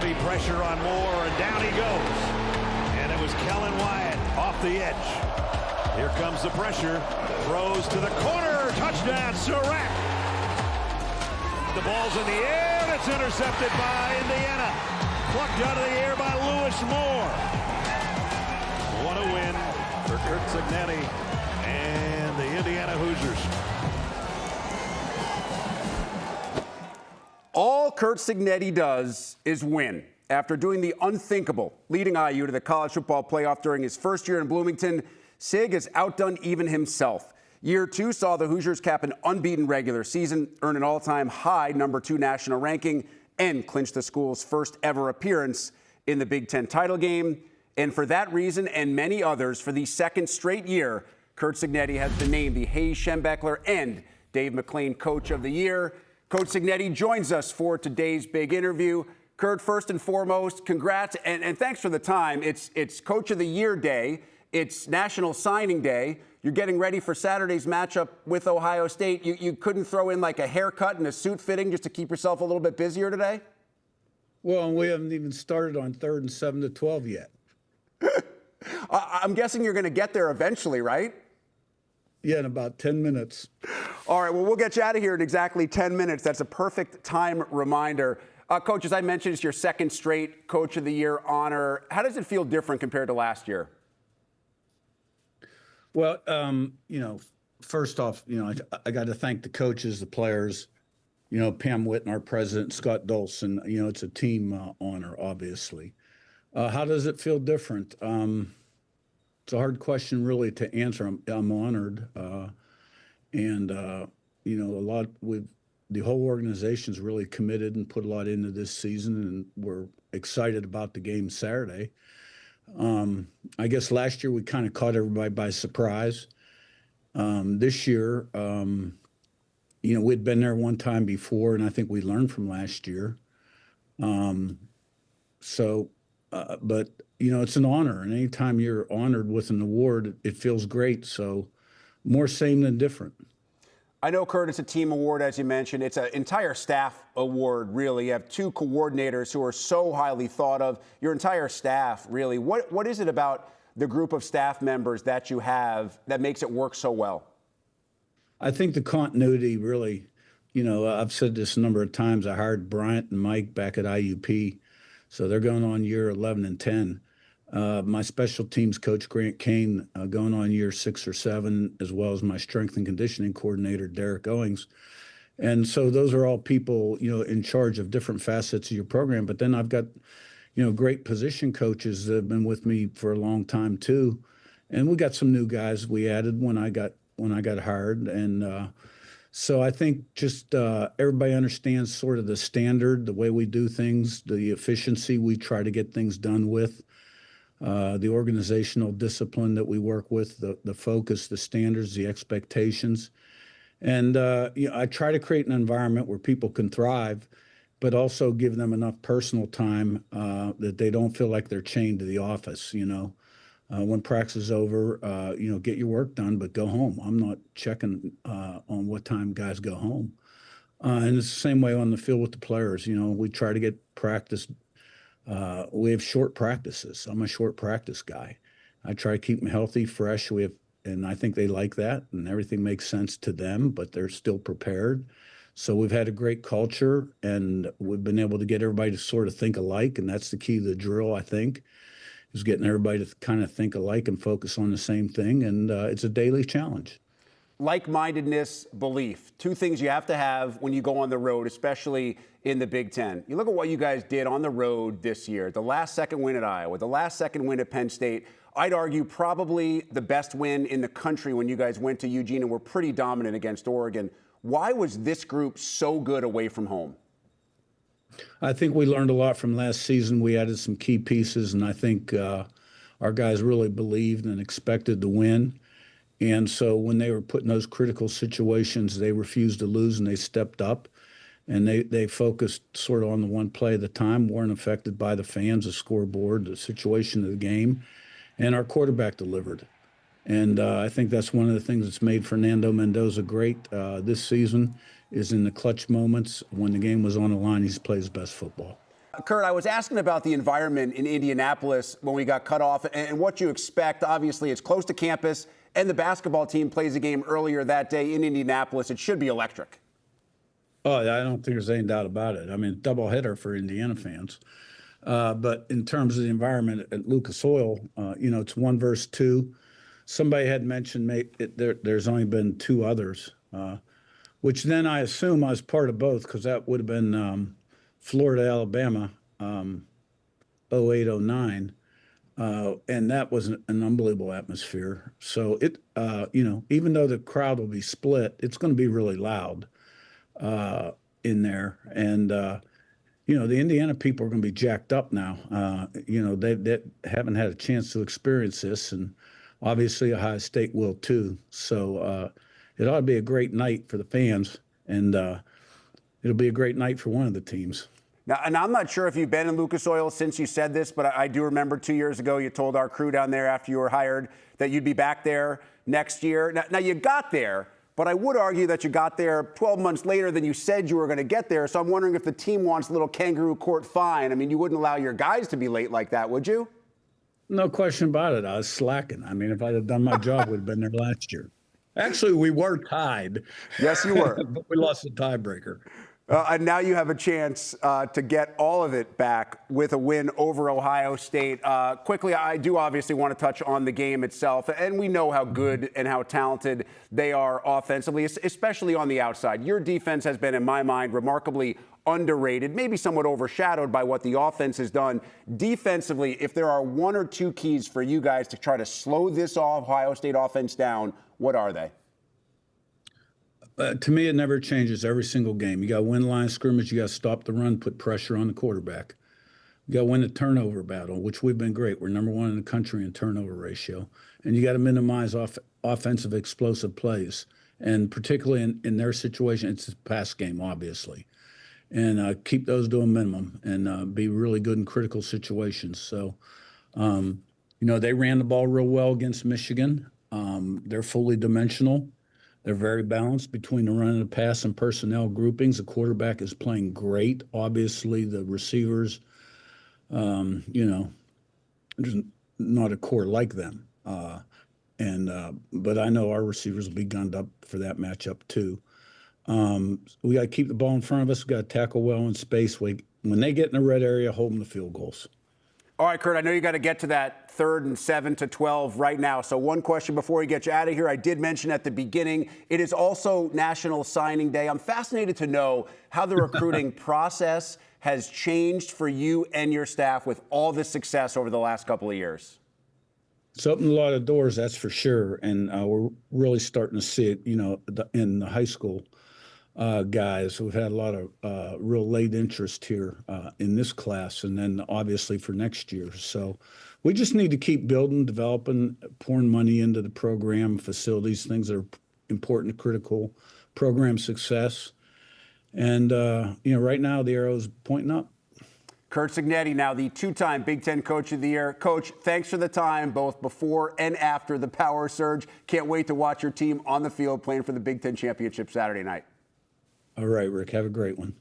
Heavy pressure on Moore, and down he goes. And it was Kellen Wyatt off the edge. Here comes the pressure. Throws to the corner. Touchdown, Surratt. The ball's in the air, and it's intercepted by Indiana. Plucked out of the air by Lewis Moore. What a win for Curt Cignetti and the Indiana Hoosiers. All Curt Cignetti does is win. After doing the unthinkable, leading IU to the college football playoff during his first year in Bloomington, Sig has outdone even himself. Year 2 saw the Hoosiers cap an unbeaten regular season, earn an all-time high #2 national ranking, and clinch the school's first ever appearance in the Big Ten title game. And for that reason and many others, for the second straight year, Curt Cignetti has been named the Hayes Schembechler and Dave McClain Coach of the Year. Coach Cignetti joins us for today's big interview. Curt, first and foremost, congrats and thanks for the time. It's Coach of the Year Day. It's National Signing Day. You're getting ready for Saturday's matchup with Ohio State. You couldn't throw in like a haircut and a suit fitting just to keep yourself a little bit busier today? Well, we haven't even started on 3rd and 7 to 12 yet. I'm guessing you're going to get there eventually, right? Yeah, in about 10 minutes. All right, well, we'll get you out of here in exactly 10 minutes. That's a perfect time reminder. Coach, as I mentioned, it's your second straight Coach of the Year honor. How does it feel different compared to last year? Well, first off, I got to thank the coaches, the players, Pam Whitten, our president, Scott Dolson. It's a team honor, obviously. How does it feel different? It's a hard question, really, to answer. I'm honored, the whole organization's really committed and put a lot into this season, and we're excited about the game Saturday. I guess last year we kind of caught everybody by surprise. This year, we'd been there one time before, and I think we learned from last year. But it's an honor, and anytime you're honored with an award, it feels great. So more same than different. I know, Curt, it's a team award, as you mentioned. It's an entire staff award, really. You have 2 coordinators who are so highly thought of. Your entire staff, really. What is it about the group of staff members that you have that makes it work so well? I think the continuity, really. I've said this a number of times. I hired Bryant and Mike back at IUP, so they're going on year 11 and 10. My special teams coach, Grant Kane, going on year 6 or 7, as well as my strength and conditioning coordinator, Derek Owings. And so those are all people, in charge of different facets of your program. But then I've got, great position coaches that have been with me for a long time too. And we got some new guys we added when I got hired. And so I think just everybody understands sort of the standard, the way we do things, the efficiency we try to get things done with. The organizational discipline that we work with, the focus, the standards, the expectations. And I try to create an environment where people can thrive, but also give them enough personal time that they don't feel like they're chained to the office. When practice is over, get your work done, but go home. I'm not checking on what time guys go home. And it's the same way on the field with the players. We try to get practice. We have short practices. I'm a short practice guy. I try to keep them healthy, fresh. And I think they like that, and everything makes sense to them, but they're still prepared. So we've had a great culture, and we've been able to get everybody to sort of think alike, and that's the key to the drill, I think, is getting everybody to kind of think alike and focus on the same thing, and it's a daily challenge. Like-mindedness, belief, 2 things you have to have when you go on the road, especially in the Big Ten. You look at what you guys did on the road this year, the last-second win at Iowa, the last-second win at Penn State. I'd argue probably the best win in the country when you guys went to Eugene and were pretty dominant against Oregon. Why was this group so good away from home? I think we learned a lot from last season. We added some key pieces, and I think our guys really believed and expected to win. And so when they were put in those critical situations, they refused to lose, and they stepped up. And they focused sort of on the one play at a time, weren't affected by the fans, the scoreboard, the situation of the game. And our quarterback delivered. And I think that's one of the things that's made Fernando Mendoza great this season is in the clutch moments when the game was on the line, he's played his best football. Curt, I was asking about the environment in Indianapolis when we got cut off and what you expect. Obviously, it's close to campus, and the basketball team plays a game earlier that day in Indianapolis. It should be electric. Oh, I don't think there's any doubt about it. I mean, doubleheader for Indiana fans. But in terms of the environment at Lucas Oil, it's 1 versus 2. Somebody had mentioned there's only been 2 others, which then I assume I was part of both, because that would have been Florida, Alabama, 08-09. And that was an unbelievable atmosphere. So even though the crowd will be split, it's going to be really loud in there. And, the Indiana people are going to be jacked up now. They haven't had a chance to experience this, and obviously Ohio State will too. So it ought to be a great night for the fans, and it'll be a great night for one of the teams. Now, and I'm not sure if you've been in Lucas Oil since you said this, but I do remember 2 years ago you told our crew down there after you were hired that you'd be back there next year. Now you got there, but I would argue that you got there 12 months later than you said you were going to get there. So I'm wondering if the team wants a little kangaroo court fine. I mean, you wouldn't allow your guys to be late like that, would you? No question about it. I was slacking. I mean, if I'd have done my job, we'd have been there last year. Actually, we were tied. Yes, you were. But we lost the tiebreaker. And now you have a chance to get all of it back with a win over Ohio State. Quickly, I do obviously want to touch on the game itself, and we know how good and how talented they are offensively, especially on the outside. Your defense has been, in my mind, remarkably underrated, maybe somewhat overshadowed by what the offense has done. Defensively, if there are 1 or 2 keys for you guys to try to slow this Ohio State offense down, what are they? To me, it never changes every single game. You got to win line of scrimmage. You got to stop the run, put pressure on the quarterback. You got to win the turnover battle, which we've been great. We're number 1 in the country in turnover ratio. And you got to minimize offensive explosive plays. And particularly in their situation, it's a pass game, obviously. And keep those to a minimum and be really good in critical situations. So, they ran the ball real well against Michigan. They're fully dimensional. They're very balanced between the run and the pass and personnel groupings. The quarterback is playing great. Obviously, the receivers, there's not a core like them. But I know our receivers will be gunned up for that matchup too. We got to keep the ball in front of us. We got to tackle well in space. When they get in the red area, hold them to field goals. All right, Curt, I know you got to get to that 3rd and 7 to 12 right now. So one question before we get you out of here. I did mention at the beginning, it is also National Signing Day. I'm fascinated to know how the recruiting process has changed for you and your staff with all this success over the last couple of years. It's opened a lot of doors, that's for sure. And we're really starting to see it, in the high school guys. We've had a lot of real late interest here in this class, and then obviously for next year. So we just need to keep building, developing, pouring money into the program, facilities, things that are important, critical program success. And, right now the arrow is pointing up. Curt Cignetti, now the 2-time Big Ten Coach of the Year. Coach, thanks for the time, both before and after the power surge. Can't wait to watch your team on the field playing for the Big Ten Championship Saturday night. All right, Rick. Have a great one.